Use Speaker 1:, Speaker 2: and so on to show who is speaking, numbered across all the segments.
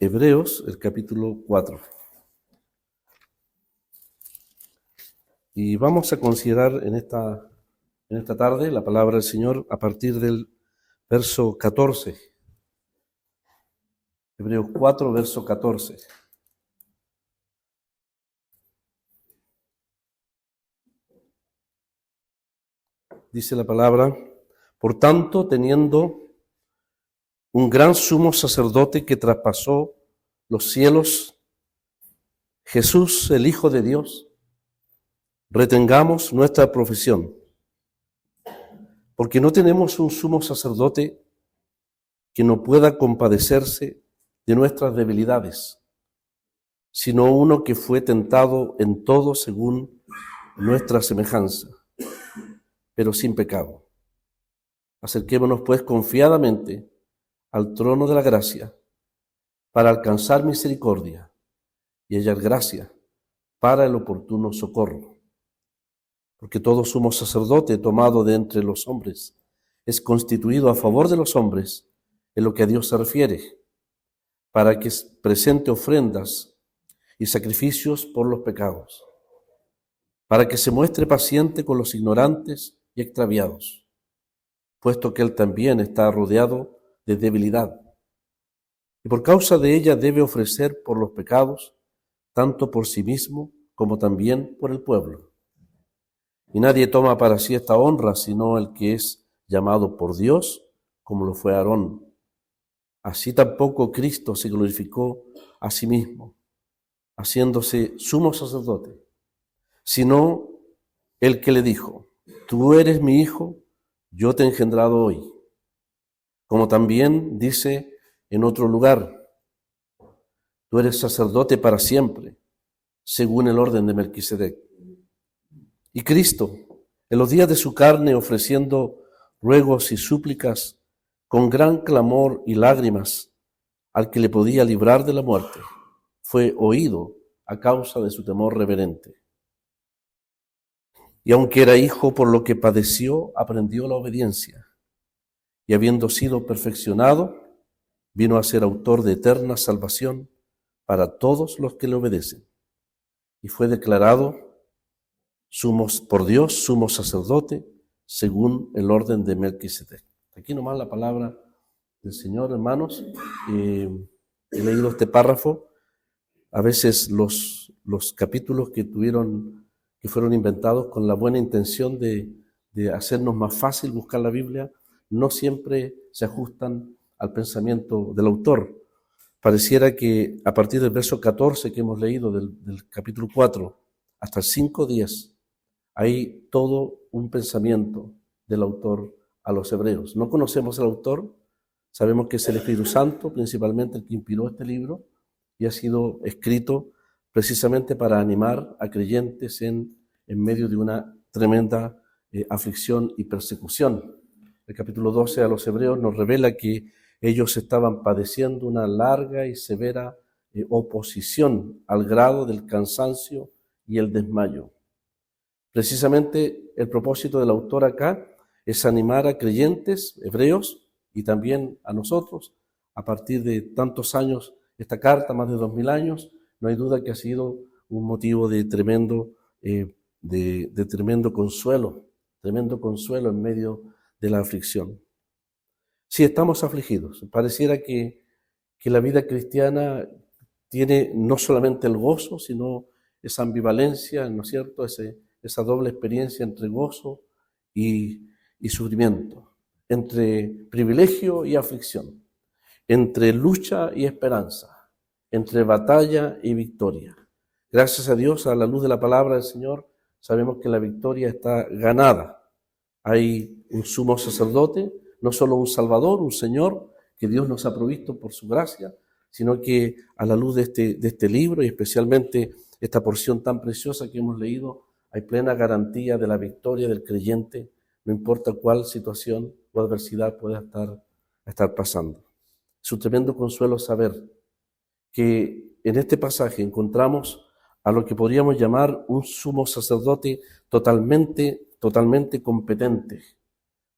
Speaker 1: Hebreos, el capítulo 4. Y vamos a considerar en esta tarde la palabra del Señor a partir del verso 14. Hebreos 4, verso 14. Dice la palabra: por tanto, teniendo un gran sumo sacerdote que traspasó los cielos, Jesús, el Hijo de Dios, retengamos nuestra profesión, porque no tenemos un sumo sacerdote que no pueda compadecerse de nuestras debilidades, sino uno que fue tentado en todo según nuestra semejanza, pero sin pecado. Acerquémonos pues confiadamente al trono de la gracia para alcanzar misericordia y hallar gracia para el oportuno socorro. Porque todo sumo sacerdote tomado de entre los hombres es constituido a favor de los hombres en lo que a Dios se refiere, para que presente ofrendas y sacrificios por los pecados, para que se muestre paciente con los ignorantes y extraviados, puesto que él también está rodeado de debilidad, y por causa de ella debe ofrecer por los pecados, tanto por sí mismo como también por el pueblo. Y nadie toma para sí esta honra, sino el que es llamado por Dios, como lo fue Aarón. Así tampoco Cristo se glorificó a sí mismo, haciéndose sumo sacerdote, sino el que le dijo: tú eres mi hijo, yo te he engendrado hoy. Como también dice en otro lugar: tú eres sacerdote para siempre, según el orden de Melquisedec. Y Cristo, en los días de su carne, ofreciendo ruegos y súplicas con gran clamor y lágrimas al que le podía librar de la muerte, fue oído a causa de su temor reverente. Y aunque era hijo, por lo que padeció, aprendió la obediencia, y habiendo sido perfeccionado, vino a ser autor de eterna salvación para todos los que le obedecen. Y fue declarado por Dios sumo sacerdote según el orden de Melquisedec. Aquí nomás la palabra del Señor, hermanos. He leído este párrafo. A veces los capítulos que fueron inventados con la buena intención de hacernos más fácil buscar la Biblia, no siempre se ajustan al pensamiento del autor. Pareciera que a partir del verso 14 que hemos leído del capítulo 4 hasta el 5:10, hay todo un pensamiento del autor a los hebreos. No conocemos al autor, sabemos que es el Espíritu Santo, principalmente el que inspiró este libro, y ha sido escrito precisamente para animar a creyentes en medio de una tremenda aflicción y persecución. El capítulo 12 a los hebreos nos revela que ellos estaban padeciendo una larga y severa oposición al grado del cansancio y el desmayo. Precisamente el propósito del autor acá es animar a creyentes hebreos y también a nosotros. A partir de tantos años, esta carta, más de 2000 años, no hay duda que ha sido un motivo de tremendo consuelo en medio de la aflicción. Sí, estamos afligidos. Pareciera que la vida cristiana tiene no solamente el gozo, sino esa ambivalencia, ¿no es cierto?, esa doble experiencia entre gozo y sufrimiento, entre privilegio y aflicción, entre lucha y esperanza, entre batalla y victoria. Gracias a Dios, a la luz de la palabra del Señor, sabemos que la victoria está ganada. Hay un sumo sacerdote, no solo un Salvador, un Señor, que Dios nos ha provisto por su gracia, sino que a la luz de este libro y especialmente esta porción tan preciosa que hemos leído, hay plena garantía de la victoria del creyente, no importa cuál situación o adversidad pueda estar pasando. Es un tremendo consuelo saber que en este pasaje encontramos a lo que podríamos llamar un sumo sacerdote totalmente competente.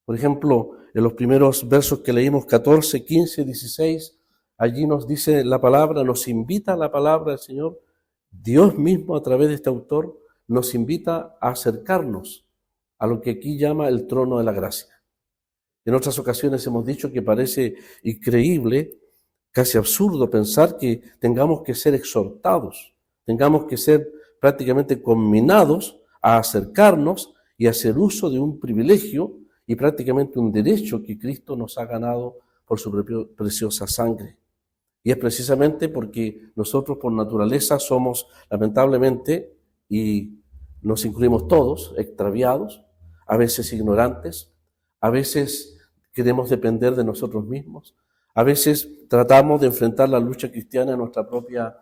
Speaker 1: Por ejemplo, en los primeros versos que leímos, 14, 15, 16, Allí nos dice la palabra, nos invita la palabra del Señor. Dios mismo, a través de este autor, nos invita a acercarnos a lo que aquí llama el trono de la gracia. En otras ocasiones hemos dicho que parece increíble, casi absurdo pensar que tengamos que ser exhortados, tengamos que ser prácticamente conminados a acercarnos y hacer uso de un privilegio y prácticamente un derecho que Cristo nos ha ganado por su preciosa sangre. Y es precisamente porque nosotros por naturaleza somos, lamentablemente, y nos incluimos todos, extraviados, a veces ignorantes, a veces queremos depender de nosotros mismos, a veces tratamos de enfrentar la lucha cristiana en nuestra propia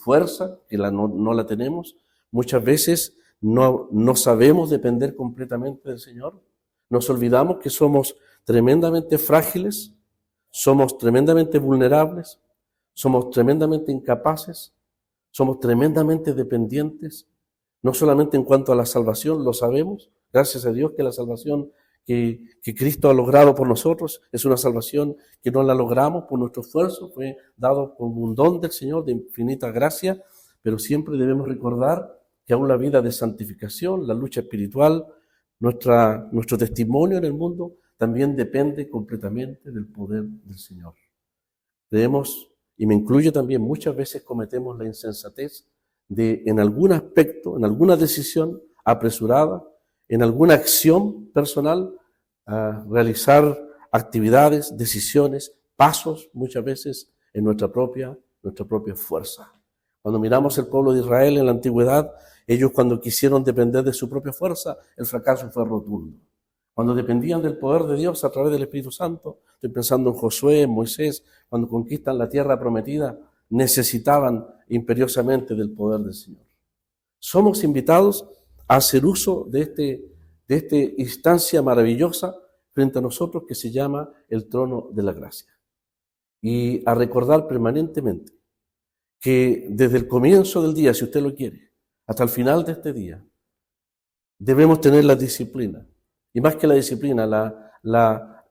Speaker 1: fuerza, que no la tenemos. Muchas veces no sabemos depender completamente del Señor. Nos olvidamos que somos tremendamente frágiles, somos tremendamente vulnerables, somos tremendamente incapaces, somos tremendamente dependientes, no solamente en cuanto a la salvación, lo sabemos, gracias a Dios que la salvación que Cristo ha logrado por nosotros es una salvación que no la logramos por nuestro esfuerzo, fue dado como un don del Señor de infinita gracia, pero siempre debemos recordar que aún la vida de santificación, la lucha espiritual, nuestro testimonio en el mundo también depende completamente del poder del Señor. Creemos, y me incluyo también, muchas veces cometemos la insensatez de en algún aspecto, en alguna decisión apresurada, en alguna acción personal, a realizar actividades, decisiones, pasos, muchas veces en nuestra propia fuerza. Cuando miramos el pueblo de Israel en la antigüedad, ellos cuando quisieron depender de su propia fuerza, el fracaso fue rotundo. Cuando dependían del poder de Dios a través del Espíritu Santo, estoy pensando en Josué, en Moisés, cuando conquistan la tierra prometida, necesitaban imperiosamente del poder del Señor. Somos invitados a hacer uso de esta instancia maravillosa frente a nosotros que se llama el trono de la gracia. Y a recordar permanentemente que desde el comienzo del día, si usted lo quiere, hasta el final de este día, debemos tener la disciplina. Y más que la disciplina,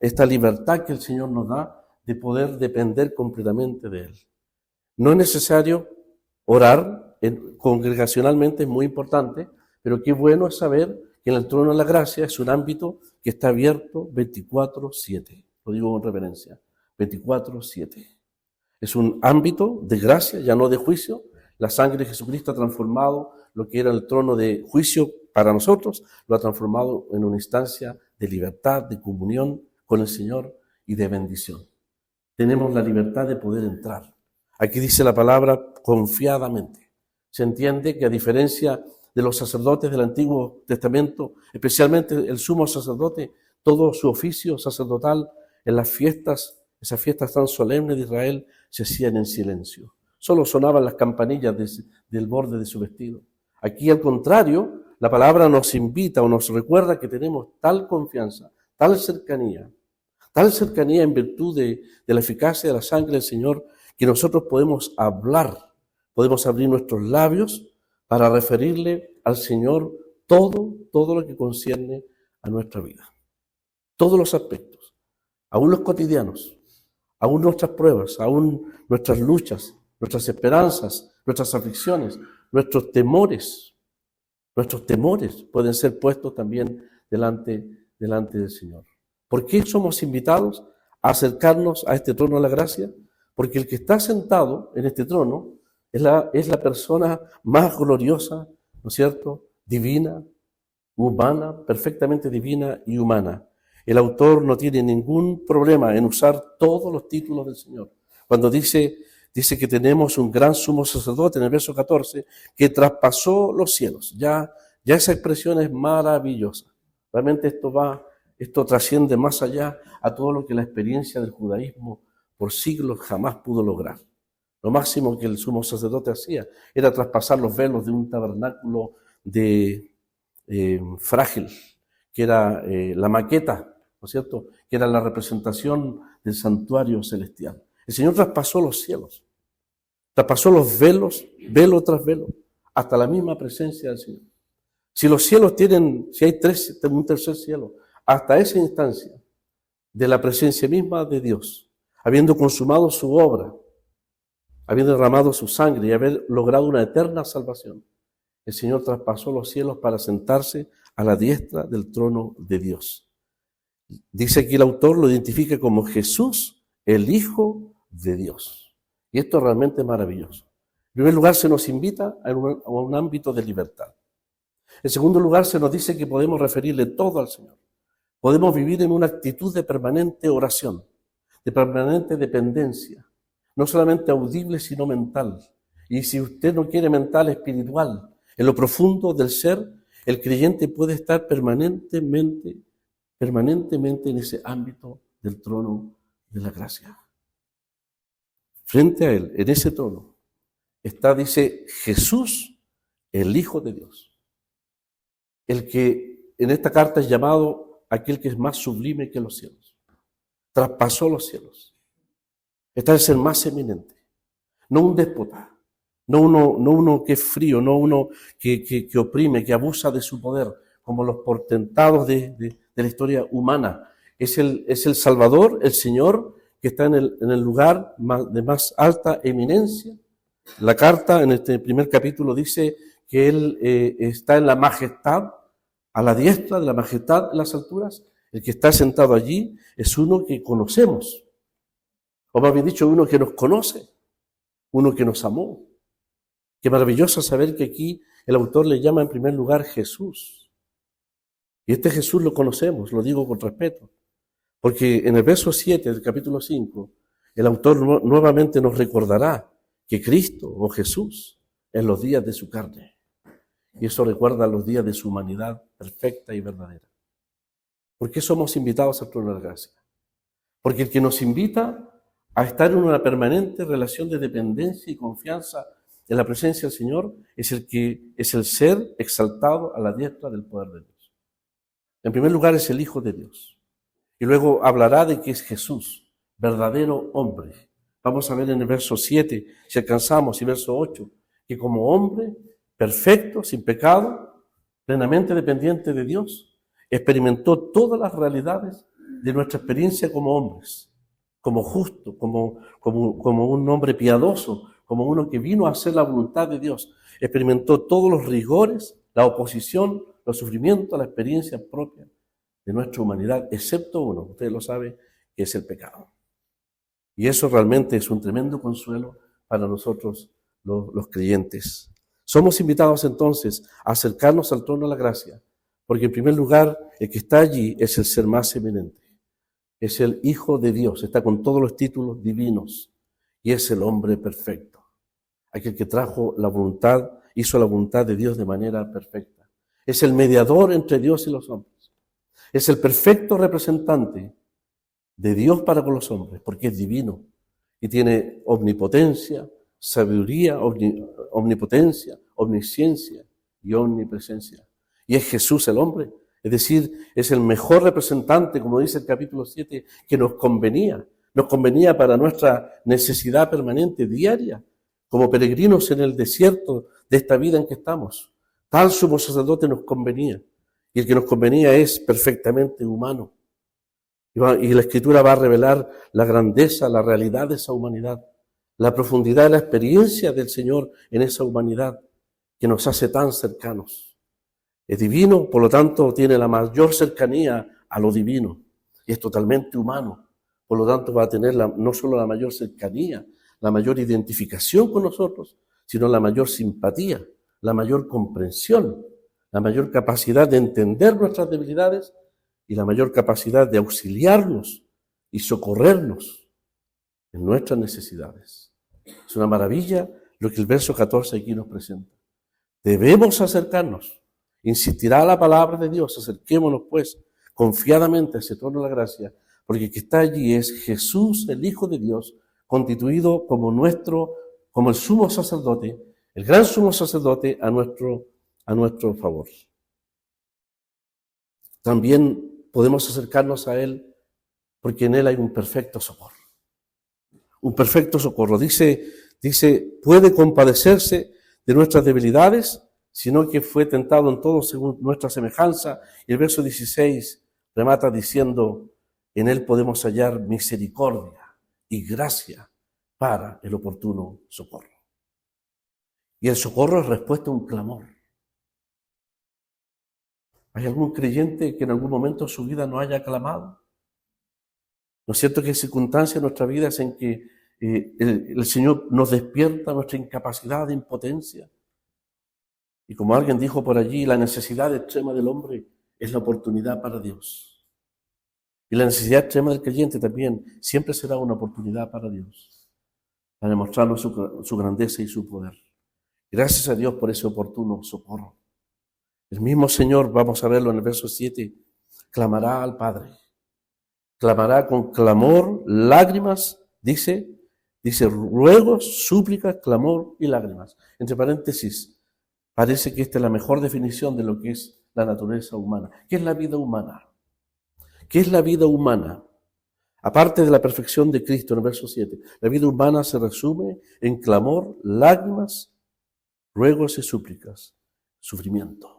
Speaker 1: esta libertad que el Señor nos da de poder depender completamente de Él. No es necesario orar congregacionalmente, es muy importante, pero qué bueno es saber que en el trono de la gracia es un ámbito que está abierto 24/7. Lo digo con reverencia, 24/7. Es un ámbito de gracia, ya no de juicio. La sangre de Jesucristo ha transformado lo que era el trono de juicio para nosotros, lo ha transformado en una instancia de libertad, de comunión con el Señor y de bendición. Tenemos la libertad de poder entrar. Aquí dice la palabra confiadamente. Se entiende que a diferencia de los sacerdotes del Antiguo Testamento, especialmente el sumo sacerdote, todo su oficio sacerdotal en las fiestas, esas fiestas tan solemnes de Israel, se hacían en silencio. Solo sonaban las campanillas del borde de su vestido. Aquí, al contrario, la palabra nos invita o nos recuerda que tenemos tal confianza, tal cercanía en virtud de la eficacia de la sangre del Señor, que nosotros podemos hablar, podemos abrir nuestros labios para referirle al Señor todo lo que concierne a nuestra vida. Todos los aspectos, aún los cotidianos, aún nuestras pruebas, aún nuestras luchas, nuestras esperanzas, nuestras aflicciones, nuestros temores pueden ser puestos también delante del Señor. ¿Por qué somos invitados a acercarnos a este trono de la gracia? Porque el que está sentado en este trono es la persona más gloriosa, ¿no es cierto?, divina, humana, perfectamente divina y humana. El autor no tiene ningún problema en usar todos los títulos del Señor. Cuando dice que tenemos un gran sumo sacerdote en el verso 14, que traspasó los cielos. Ya esa expresión es maravillosa. Realmente esto trasciende más allá a todo lo que la experiencia del judaísmo por siglos jamás pudo lograr. Lo máximo que el sumo sacerdote hacía era traspasar los velos de un tabernáculo frágil, que era la maqueta, ¿no es cierto?, que era la representación del santuario celestial. El Señor traspasó los cielos, traspasó los velos, velo tras velo, hasta la misma presencia del Señor. Si los cielos si hay un tercer cielo, hasta esa instancia de la presencia misma de Dios, habiendo consumado su obra, habiendo derramado su sangre y haber logrado una eterna salvación, el Señor traspasó los cielos para sentarse a la diestra del trono de Dios. Dice aquí el autor, lo identifica como Jesús, el Hijo de Dios. Y esto es realmente maravilloso. En primer lugar, se nos invita a un ámbito de libertad. En segundo lugar, se nos dice que podemos referirle todo al Señor. Podemos vivir en una actitud de permanente oración, de permanente dependencia, no solamente audible, sino mental. Y si usted no quiere mental, espiritual, en lo profundo del ser, el creyente puede estar permanentemente en ese ámbito del trono de la gracia. Frente a Él, en ese trono, está, dice, Jesús, el Hijo de Dios. El que en esta carta es llamado aquel que es más sublime que los cielos. Traspasó los cielos. Está el ser más eminente. No un déspota. No uno que es frío, no uno que oprime, que abusa de su poder, como los portentados de la historia humana. Es el Salvador, el Señor, que está en el lugar de más alta eminencia. La carta, en este primer capítulo, dice que Él está en la majestad, a la diestra de la majestad en las alturas. El que está sentado allí es uno que conocemos, o más bien dicho, uno que nos conoce, uno que nos amó. Qué maravilloso saber que aquí el autor le llama en primer lugar Jesús. Y este Jesús lo conocemos, lo digo con respeto, porque en el verso 7 del capítulo 5, el autor nuevamente nos recordará que Cristo o Jesús en los días de su carne. Y eso recuerda los días de su humanidad perfecta y verdadera. ¿Por qué somos invitados al trono de la gracia? Porque el que nos invita a estar en una permanente relación de dependencia y confianza en la presencia del Señor es el ser exaltado a la diestra del poder de Dios. En primer lugar es el Hijo de Dios. Y luego hablará de que es Jesús, verdadero hombre. Vamos a ver en el verso 7, si alcanzamos, y verso 8, que como hombre perfecto, sin pecado, plenamente dependiente de Dios, experimentó todas las realidades de nuestra experiencia como hombres, como justo, como un hombre piadoso, como uno que vino a hacer la voluntad de Dios. Experimentó todos los rigores, la oposición, los sufrimientos, la experiencia propia de nuestra humanidad, excepto uno, usted lo sabe, que es el pecado. Y eso realmente es un tremendo consuelo para nosotros los creyentes. Somos invitados entonces a acercarnos al trono de la gracia, porque en primer lugar el que está allí es el ser más eminente. Es el Hijo de Dios, está con todos los títulos divinos y es el hombre perfecto. Aquel que trajo la voluntad, hizo la voluntad de Dios de manera perfecta. Es el mediador entre Dios y los hombres. Es el perfecto representante de Dios para con los hombres, porque es divino y tiene omnipotencia, sabiduría, omnipotencia, omnisciencia y omnipresencia. Y es Jesús el hombre, es decir, es el mejor representante, como dice el capítulo 7, que nos convenía para nuestra necesidad permanente, diaria, como peregrinos en el desierto de esta vida en que estamos. Tal sumo sacerdote nos convenía, y el que nos convenía es perfectamente humano. Y la Escritura va a revelar la grandeza, la realidad de esa humanidad, la profundidad de la experiencia del Señor en esa humanidad que nos hace tan cercanos. Es divino, por lo tanto, tiene la mayor cercanía a lo divino y es totalmente humano. Por lo tanto, va a tener no solo la mayor cercanía, la mayor identificación con nosotros, sino la mayor simpatía, la mayor comprensión, la mayor capacidad de entender nuestras debilidades y la mayor capacidad de auxiliarnos y socorrernos en nuestras necesidades. Es una maravilla lo que el verso 14 aquí nos presenta. Debemos acercarnos. Insistirá la palabra de Dios, acerquémonos pues confiadamente a ese trono de la gracia, porque el que está allí es Jesús, el Hijo de Dios, constituido como el sumo sacerdote, el gran sumo sacerdote a nuestro favor. También podemos acercarnos a Él porque en Él hay un perfecto socorro. Un perfecto socorro. Dice, puede compadecerse de nuestras debilidades, sino que fue tentado en todo según nuestra semejanza. Y el verso 16 remata diciendo, en Él podemos hallar misericordia y gracia para el oportuno socorro. Y el socorro es respuesta a un clamor. ¿Hay algún creyente que en algún momento de su vida no haya clamado? ¿No es cierto que hay circunstancias en nuestra vida en que el Señor nos despierta nuestra incapacidad de impotencia? Y como alguien dijo por allí, la necesidad extrema del hombre es la oportunidad para Dios. Y la necesidad extrema del creyente también siempre será una oportunidad para Dios, para demostrarnos su grandeza y su poder. Gracias a Dios por ese oportuno socorro. El mismo Señor, vamos a verlo en el verso 7, clamará al Padre. Clamará con clamor, lágrimas, dice ruegos, súplicas, clamor y lágrimas. Entre paréntesis, parece que esta es la mejor definición de lo que es la naturaleza humana. ¿Qué es la vida humana? ¿Qué es la vida humana? Aparte de la perfección de Cristo en el verso 7, la vida humana se resume en clamor, lágrimas, ruegos y súplicas, sufrimiento.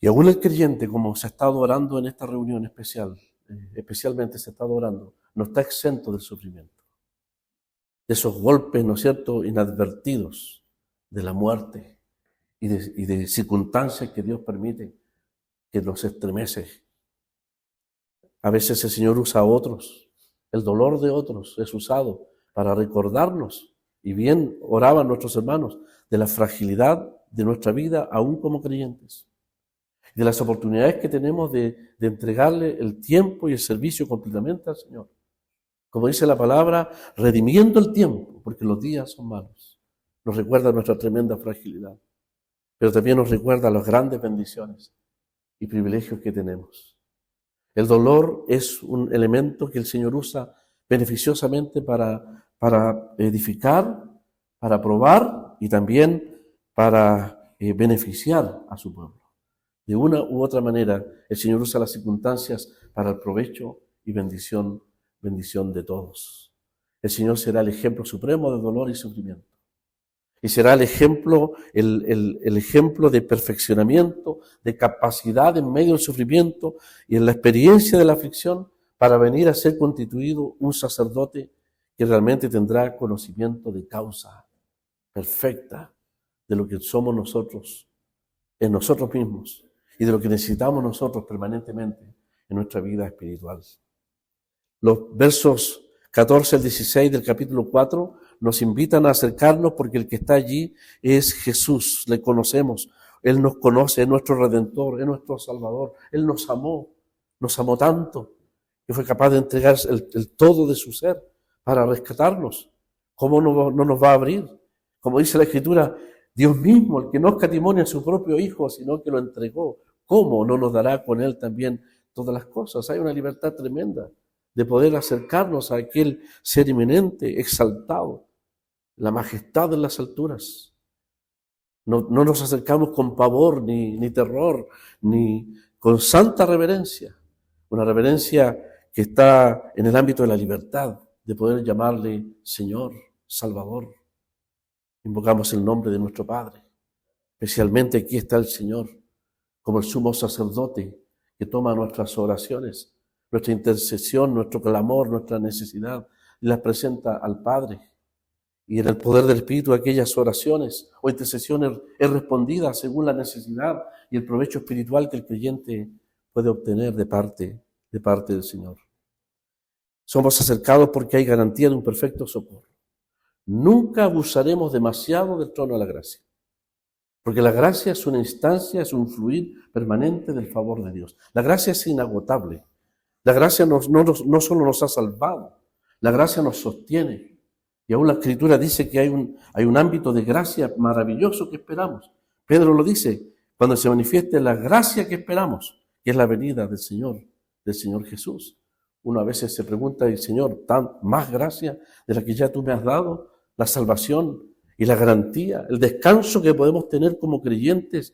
Speaker 1: Y aún el creyente, como se ha estado orando en esta reunión especialmente se ha estado orando, no está exento del sufrimiento, de esos golpes, ¿no es cierto?, inadvertidos, de la muerte y de circunstancias que Dios permite que nos estremece. A veces el Señor usa a otros, el dolor de otros es usado para recordarnos, y bien oraban nuestros hermanos, de la fragilidad de nuestra vida aún como creyentes, de las oportunidades que tenemos de entregarle el tiempo y el servicio completamente al Señor. Como dice la palabra, redimiendo el tiempo, porque los días son malos. Nos recuerda nuestra tremenda fragilidad, pero también nos recuerda las grandes bendiciones y privilegios que tenemos. El dolor es un elemento que el Señor usa beneficiosamente para edificar, para probar y también para beneficiar a su pueblo. De una u otra manera, el Señor usa las circunstancias para el provecho y bendición de todos. El Señor será el ejemplo supremo de dolor y sufrimiento. Y será el ejemplo de perfeccionamiento, de capacidad en medio del sufrimiento y en la experiencia de la aflicción para venir a ser constituido un sacerdote que realmente tendrá conocimiento de causa perfecta de lo que somos nosotros, en nosotros mismos, y de lo que necesitamos nosotros permanentemente en nuestra vida espiritual. Los versos 14 al 16 del capítulo 4 nos invitan a acercarnos porque el que está allí es Jesús, le conocemos, Él nos conoce, es nuestro Redentor, es nuestro Salvador, Él nos amó tanto que fue capaz de entregar el todo de su ser para rescatarnos. ¿Cómo no nos va a abrir? Como dice la Escritura, Dios mismo, el que no escatimó a su propio Hijo, sino que lo entregó, ¿cómo no nos dará con Él también todas las cosas? Hay una libertad tremenda de poder acercarnos a aquel ser inminente, exaltado, la majestad en las alturas. No nos acercamos con pavor, ni terror, ni con santa reverencia. Una reverencia que está en el ámbito de la libertad, de poder llamarle Señor, Salvador. Invocamos el nombre de nuestro Padre. Especialmente aquí está el Señor, como el sumo sacerdote que toma nuestras oraciones, nuestra intercesión, nuestro clamor, nuestra necesidad, y las presenta al Padre. Y en el poder del Espíritu aquellas oraciones o intercesiones es respondida según la necesidad y el provecho espiritual que el creyente puede obtener de parte del Señor. Somos acercados porque hay garantía de un perfecto socorro. Nunca abusaremos demasiado del trono de la gracia, porque la gracia es una instancia, es un fluir permanente del favor de Dios. La gracia es inagotable. La gracia no solo nos ha salvado, la gracia nos sostiene. Y aún la Escritura dice que hay un ámbito de gracia maravilloso que esperamos. Pedro lo dice, cuando se manifieste la gracia que esperamos, que es la venida del Señor Jesús. Uno a veces se pregunta, Señor, más gracia de la que ya tú me has dado, la salvación y la garantía, el descanso que podemos tener como creyentes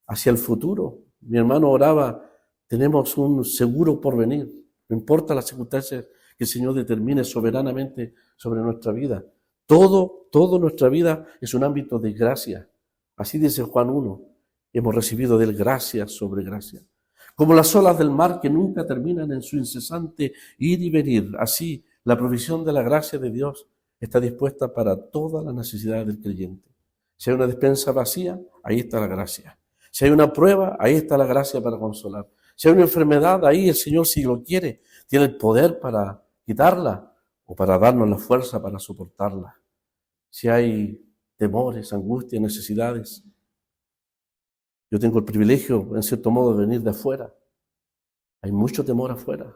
Speaker 1: hacia el futuro. Mi hermano oraba, tenemos un seguro porvenir, no importa las circunstancias que el Señor determine soberanamente sobre nuestra vida. Todo nuestra vida es un ámbito de gracia. Así dice Juan 1, hemos recibido de Él gracia sobre gracia. Como las olas del mar que nunca terminan en su incesante ir y venir, así la provisión de la gracia de Dios está dispuesta para todas las necesidades del creyente. Si hay una despensa vacía, ahí está la gracia. Si hay una prueba, ahí está la gracia para consolar. Si hay una enfermedad, ahí el Señor, si lo quiere, tiene el poder para quitarla o para darnos la fuerza para soportarla. Si hay temores, angustias, necesidades. Yo tengo el privilegio, en cierto modo, de venir de afuera. Hay mucho temor afuera.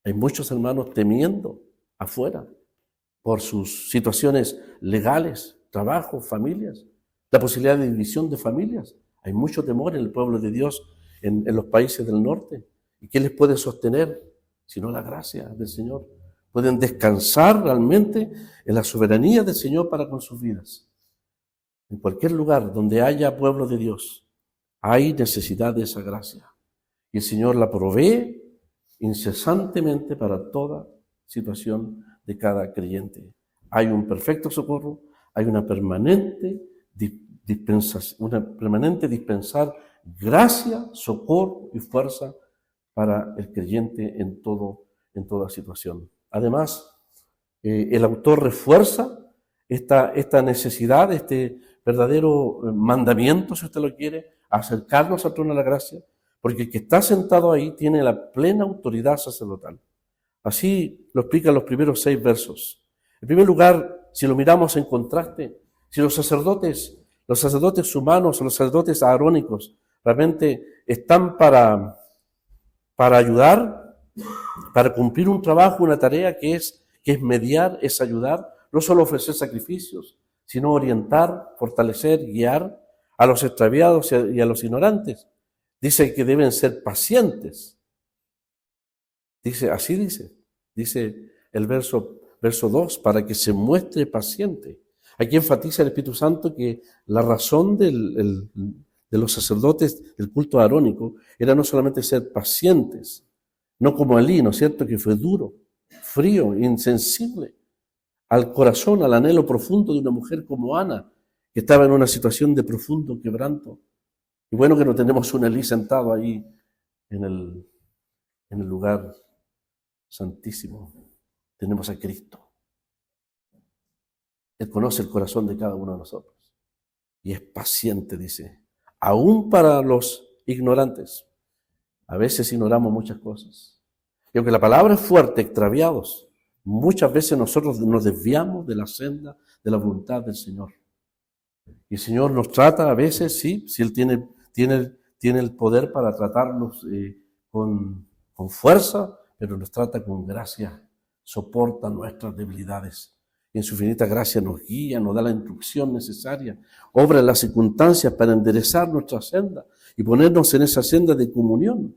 Speaker 1: Hay muchos hermanos temiendo afuera por sus situaciones legales, trabajo, familias, la posibilidad de división de familias. Hay mucho temor en el pueblo de Dios, en los países del norte. ¿Y qué les puede sostener? Sino la gracia del Señor. Pueden descansar realmente en la soberanía del Señor para con sus vidas. En cualquier lugar donde haya pueblo de Dios, hay necesidad de esa gracia. Y el Señor la provee incesantemente para toda situación de cada creyente. Hay un perfecto socorro, hay una permanente dispensar gracia, socorro y fuerza para el creyente en toda situación. Además, el autor refuerza esta necesidad, este verdadero mandamiento, si usted lo quiere, acercarnos al trono de la gracia, porque el que está sentado ahí tiene la plena autoridad sacerdotal. Así lo explican los primeros 6 versos. En primer lugar, si lo miramos en contraste, si los sacerdotes humanos o los sacerdotes arónicos realmente están para ayudar, para cumplir un trabajo, una tarea que es mediar, es ayudar, no solo ofrecer sacrificios, sino orientar, fortalecer, guiar a los extraviados y a los ignorantes. Dice que deben ser pacientes. Dice el verso 2, para que se muestre paciente. Aquí enfatiza el Espíritu Santo que la razón de los sacerdotes del culto arónico era no solamente ser pacientes, no como Elí, ¿no es cierto?, que fue duro, frío, insensible al corazón, al anhelo profundo de una mujer como Ana, que estaba en una situación de profundo quebranto. Y bueno que no tenemos un Elí sentado ahí en el lugar santísimo. Tenemos a Cristo. Él conoce el corazón de cada uno de nosotros. Y es paciente, dice. Aún para los ignorantes. A veces ignoramos muchas cosas. Y aunque la palabra es fuerte, extraviados, muchas veces nosotros nos desviamos de la senda de la voluntad del Señor. Y el Señor nos trata a veces, sí, si Él tiene el poder para tratarnos con fuerza, pero nos trata con gracia, soporta nuestras debilidades. Y en su infinita gracia nos guía, nos da la instrucción necesaria, obra en las circunstancias para enderezar nuestra senda y ponernos en esa senda de comunión.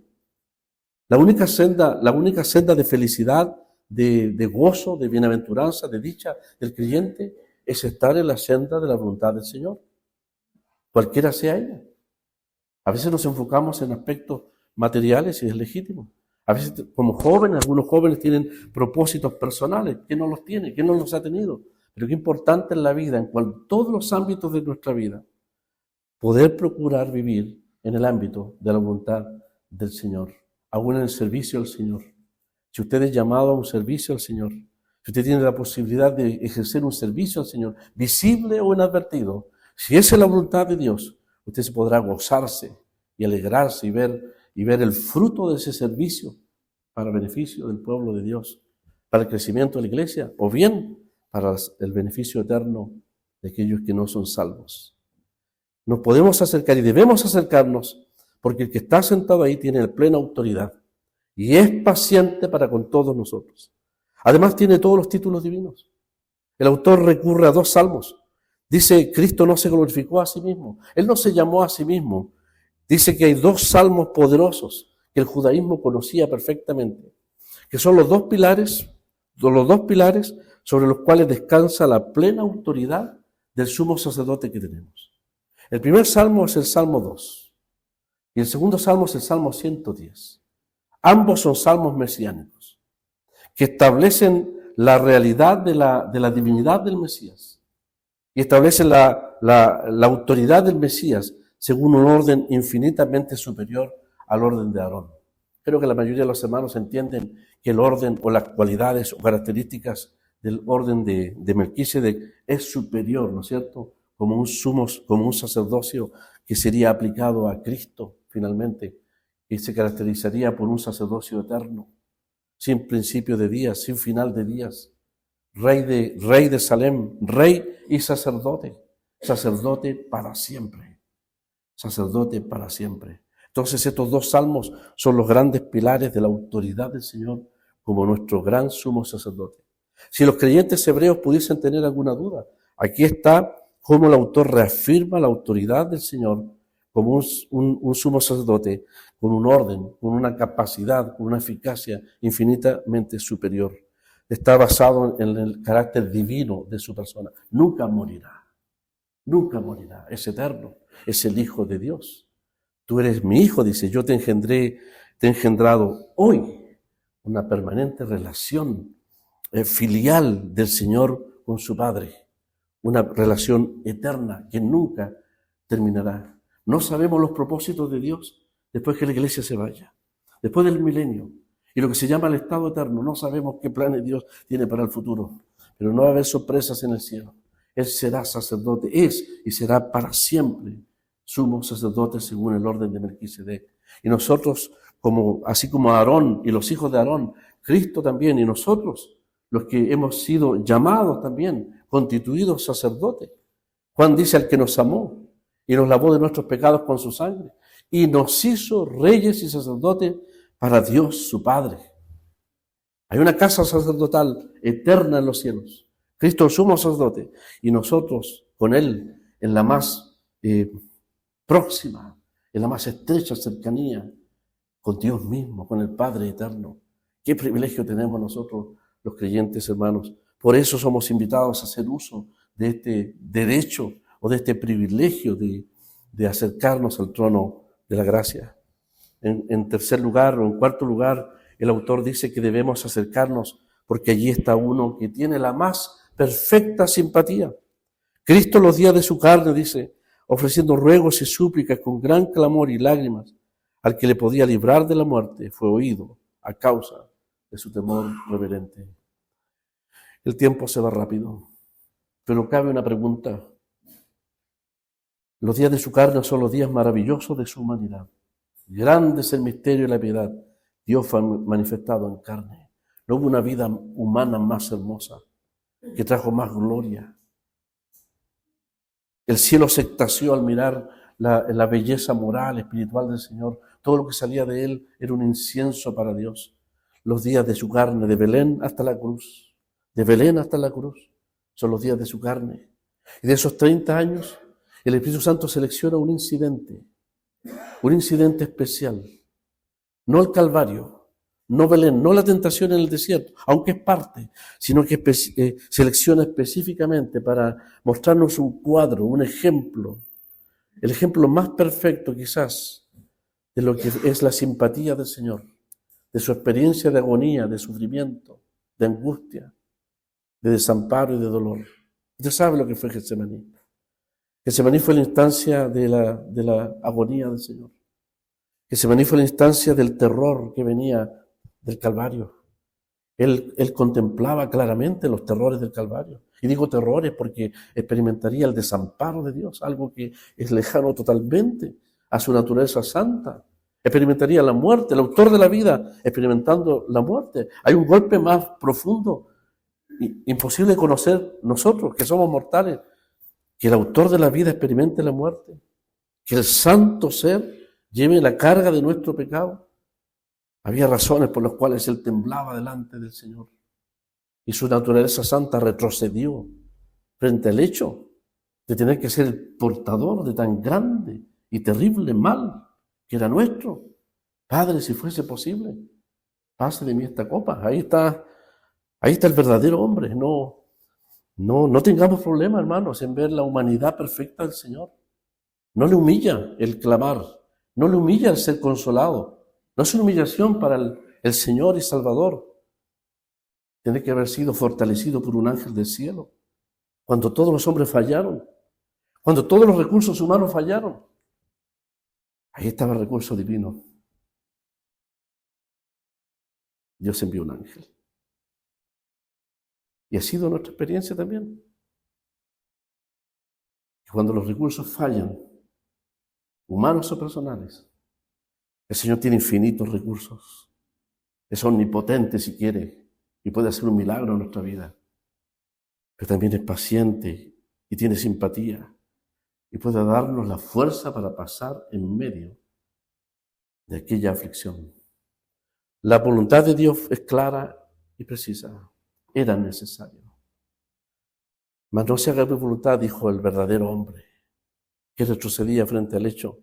Speaker 1: La única senda de felicidad, de gozo, de bienaventuranza, de dicha del creyente es estar en la senda de la voluntad del Señor, cualquiera sea ella. A veces nos enfocamos en aspectos materiales y es legítimo. A veces como jóvenes, algunos jóvenes tienen propósitos personales. ¿Quién no los tiene? ¿Quién no los ha tenido? Pero qué importante en la vida, en todos los ámbitos de nuestra vida, poder procurar vivir en el ámbito de la voluntad del Señor, aún en el servicio al Señor. Si usted es llamado a un servicio al Señor, si usted tiene la posibilidad de ejercer un servicio al Señor, visible o inadvertido, si esa es la voluntad de Dios, usted se podrá gozarse y alegrarse y ver el fruto de ese servicio para beneficio del pueblo de Dios, para el crecimiento de la iglesia, o bien para el beneficio eterno de aquellos que no son salvos. Nos podemos acercar y debemos acercarnos porque el que está sentado ahí tiene plena autoridad y es paciente para con todos nosotros. Además tiene todos los títulos divinos. El autor recurre a 2 salmos. Dice, Cristo no se glorificó a sí mismo. Él no se llamó a sí mismo. Dice que hay 2 salmos poderosos que el judaísmo conocía perfectamente, que son los dos pilares sobre los cuales descansa la plena autoridad del sumo sacerdote que tenemos. El primer salmo es el Salmo 2 y el segundo salmo es el Salmo 110. Ambos son salmos mesiánicos que establecen la realidad de la divinidad del Mesías y establecen la autoridad del Mesías según un orden infinitamente superior al orden de Aarón. Creo que la mayoría de los hermanos entienden que el orden o las cualidades o características del orden de Melquisedec es superior, ¿no es cierto? Como un sacerdocio que sería aplicado a Cristo finalmente, y se caracterizaría por un sacerdocio eterno, sin principio de días, sin final de días, rey de Salem, rey y sacerdote para siempre, sacerdote para siempre. Entonces estos dos salmos son los grandes pilares de la autoridad del Señor como nuestro gran sumo sacerdote. Si los creyentes hebreos pudiesen tener alguna duda, aquí está cómo el autor reafirma la autoridad del Señor como un sumo sacerdote con un orden, con una capacidad, con una eficacia infinitamente superior. Está basado en el carácter divino de su persona. Nunca morirá, es eterno, es el Hijo de Dios. Tú eres mi hijo, dice, yo te he engendrado hoy. Una permanente relación filial del Señor con su Padre. Una relación eterna que nunca terminará. No sabemos los propósitos de Dios después que la iglesia se vaya, después del milenio. Y lo que se llama el estado eterno, no sabemos qué planes Dios tiene para el futuro. Pero no va a haber sorpresas en el cielo. Él será sacerdote, es y será para siempre sumo sacerdote según el orden de Melquisedec. Y nosotros, así como Aarón y los hijos de Aarón, Cristo también, y nosotros, los que hemos sido llamados también, constituidos sacerdotes. Juan dice: al que nos amó y nos lavó de nuestros pecados con su sangre, y nos hizo reyes y sacerdotes para Dios su Padre. Hay una casa sacerdotal eterna en los cielos. Cristo es sumo sacerdote, y nosotros con Él en la más próxima, en la más estrecha cercanía con Dios mismo, con el Padre eterno. Qué privilegio tenemos nosotros los creyentes, hermanos. Por eso somos invitados a hacer uso de este derecho o de este privilegio de acercarnos al trono de la gracia. En tercer lugar o en cuarto lugar, el autor dice que debemos acercarnos porque allí está uno que tiene la más perfecta simpatía. Cristo, los días de su carne, dice, ofreciendo ruegos y súplicas con gran clamor y lágrimas, al que le podía librar de la muerte, fue oído a causa de su temor reverente. El tiempo se va rápido, pero cabe una pregunta. Los días de su carne son los días maravillosos de su humanidad. Grande es el misterio y la piedad. Dios fue manifestado en carne. No hubo una vida humana más hermosa, que trajo más gloria. El cielo se extasió al mirar la belleza moral, espiritual del Señor. Todo lo que salía de Él era un incienso para Dios. Los días de su carne, de Belén hasta la cruz. De Belén hasta la cruz son los días de su carne. Y de esos 30 años, el Espíritu Santo selecciona un incidente especial. No el Calvario, no Belén, no la tentación en el desierto, aunque es parte, sino que selecciona específicamente para mostrarnos un cuadro, un ejemplo, el ejemplo más perfecto quizás de lo que es la simpatía del Señor, de su experiencia de agonía, de sufrimiento, de angustia, de desamparo y de dolor. Usted sabe lo que fue Getsemaní. Getsemaní fue la instancia de la agonía del Señor. Getsemaní fue la instancia del terror que venía del Calvario. Él contemplaba claramente los terrores del Calvario. Y digo terrores porque experimentaría el desamparo de Dios, algo que es lejano totalmente a su naturaleza santa. Experimentaría la muerte, el autor de la vida experimentando la muerte. Hay un golpe más profundo, imposible de conocer nosotros, que somos mortales, que el autor de la vida experimente la muerte, que el santo ser lleve la carga de nuestro pecado. Había razones por las cuales él temblaba delante del Señor. Y su naturaleza santa retrocedió frente al hecho de tener que ser el portador de tan grande y terrible mal que era nuestro. Padre, si fuese posible, pase de mí esta copa. Ahí está el verdadero hombre. No tengamos problema, hermanos, en ver la humanidad perfecta del Señor. No le humilla el clamar, no le humilla el ser consolado. No es una humillación para el Señor y Salvador. Tiene que haber sido fortalecido por un ángel del cielo. Cuando todos los hombres fallaron, cuando todos los recursos humanos fallaron, ahí estaba el recurso divino. Dios envió un ángel. Y ha sido nuestra experiencia también. Cuando los recursos fallan, humanos o personales, el Señor tiene infinitos recursos. Es omnipotente si quiere y puede hacer un milagro en nuestra vida. Pero también es paciente y tiene simpatía y puede darnos la fuerza para pasar en medio de aquella aflicción. La voluntad de Dios es clara y precisa. Era necesario. Mas no se haga mi voluntad, dijo el verdadero hombre, que retrocedía frente al hecho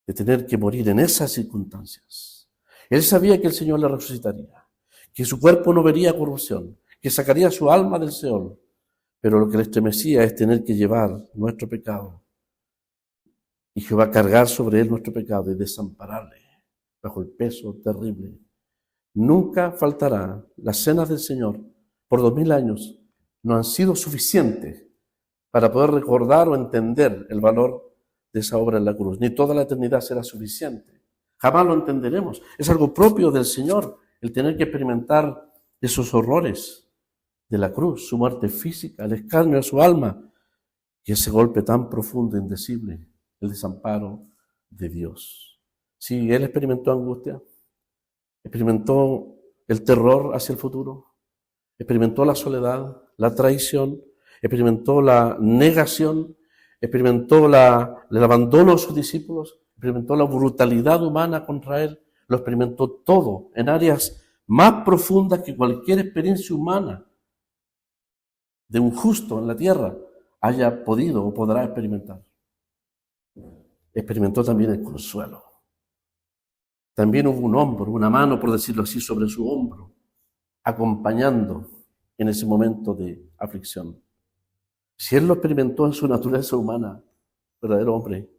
Speaker 1: de tener que morir en esas circunstancias. Él sabía que el Señor le resucitaría, que su cuerpo no vería corrupción, que sacaría su alma del Seol, pero lo que le estremecía es tener que llevar nuestro pecado. Y Jehová cargar sobre él nuestro pecado y desampararle bajo el peso terrible. Nunca faltará. Las cenas del Señor por 2000 años no han sido suficientes para poder recordar o entender el valor de esa obra en la cruz. Ni toda la eternidad será suficiente. Jamás lo entenderemos. Es algo propio del Señor el tener que experimentar esos horrores de la cruz, su muerte física, el escarnio a su alma y ese golpe tan profundo e indecible, el desamparo de Dios. Sí, Él experimentó angustia, experimentó el terror hacia el futuro, experimentó la soledad, la traición, experimentó la negación, experimentó el abandono a sus discípulos, experimentó la brutalidad humana contra Él, lo experimentó todo en áreas más profundas que cualquier experiencia humana de un justo en la tierra haya podido o podrá experimentar. Experimentó también el consuelo. También hubo un hombro, una mano, por decirlo así, sobre su hombro, acompañando en ese momento de aflicción. Si Él lo experimentó en su naturaleza humana, verdadero hombre,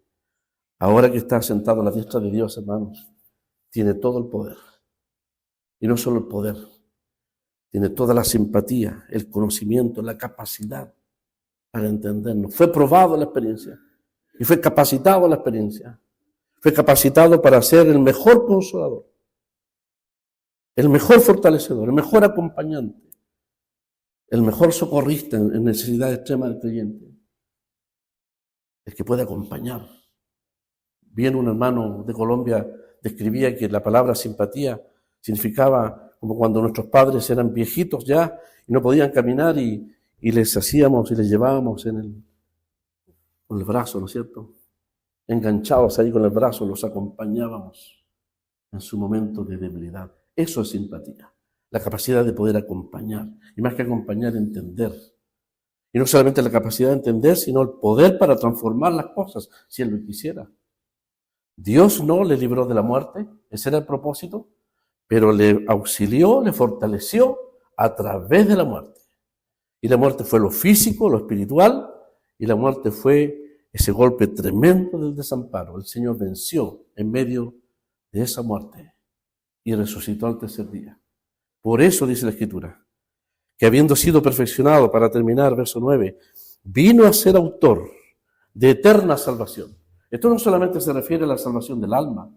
Speaker 1: ahora que está sentado a la diestra de Dios, hermanos, tiene todo el poder. Y no solo el poder, tiene toda la simpatía, el conocimiento, la capacidad para entendernos. Fue probado en la experiencia y fue capacitado en la experiencia. Fue capacitado para ser el mejor consolador, el mejor fortalecedor, el mejor acompañante, el mejor socorrista en necesidad extrema del creyente, el que puede acompañar. Bien, un hermano de Colombia describía que la palabra simpatía significaba como cuando nuestros padres eran viejitos ya y no podían caminar y les hacíamos y les llevábamos con el brazo, ¿no es cierto? Enganchados ahí con el brazo, los acompañábamos en su momento de debilidad. Eso es simpatía, la capacidad de poder acompañar, y más que acompañar, entender. Y no solamente la capacidad de entender, sino el poder para transformar las cosas, si Él lo quisiera. Dios no le libró de la muerte, ese era el propósito, pero le auxilió, le fortaleció a través de la muerte. Y la muerte fue lo físico, lo espiritual, y la muerte fue ese golpe tremendo del desamparo. El Señor venció en medio de esa muerte y resucitó al tercer día. Por eso dice la Escritura, que habiendo sido perfeccionado, para terminar, verso 9, vino a ser autor de eterna salvación. Esto no solamente se refiere a la salvación del alma,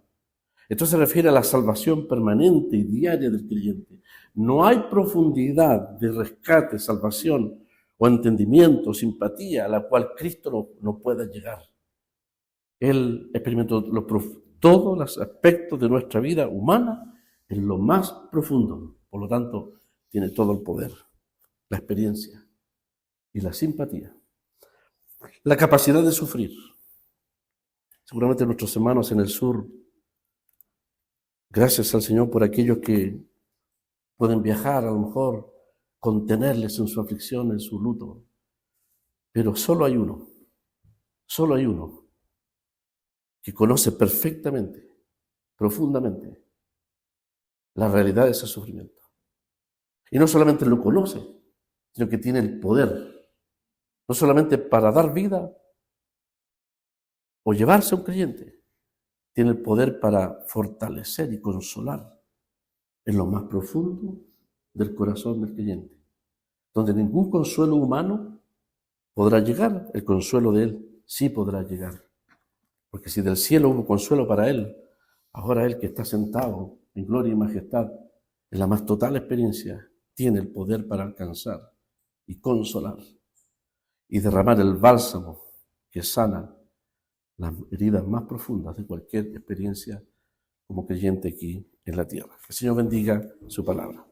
Speaker 1: esto se refiere a la salvación permanente y diaria del creyente. No hay profundidad de rescate, salvación o entendimiento, simpatía a la cual Cristo no pueda llegar. Él experimentó todos los aspectos de nuestra vida humana en lo más profundo. Por lo tanto, tiene todo el poder, la experiencia y la simpatía. La capacidad de sufrir. Seguramente nuestros hermanos en el sur, gracias al Señor por aquellos que pueden viajar, a lo mejor contenerles en su aflicción, en su luto. Pero solo hay uno que conoce perfectamente, profundamente, la realidad de ese sufrimiento. Y no solamente lo conoce, sino que tiene el poder, no solamente para dar vida o llevarse a un creyente, tiene el poder para fortalecer y consolar en lo más profundo del corazón del creyente, donde ningún consuelo humano podrá llegar. El consuelo de Él sí podrá llegar, porque si del cielo hubo consuelo para Él, ahora Él que está sentado en gloria y majestad en la más total experiencia, tiene el poder para alcanzar y consolar y derramar el bálsamo que sana las heridas más profundas de cualquier experiencia como creyente aquí en la tierra. Que el Señor bendiga su palabra.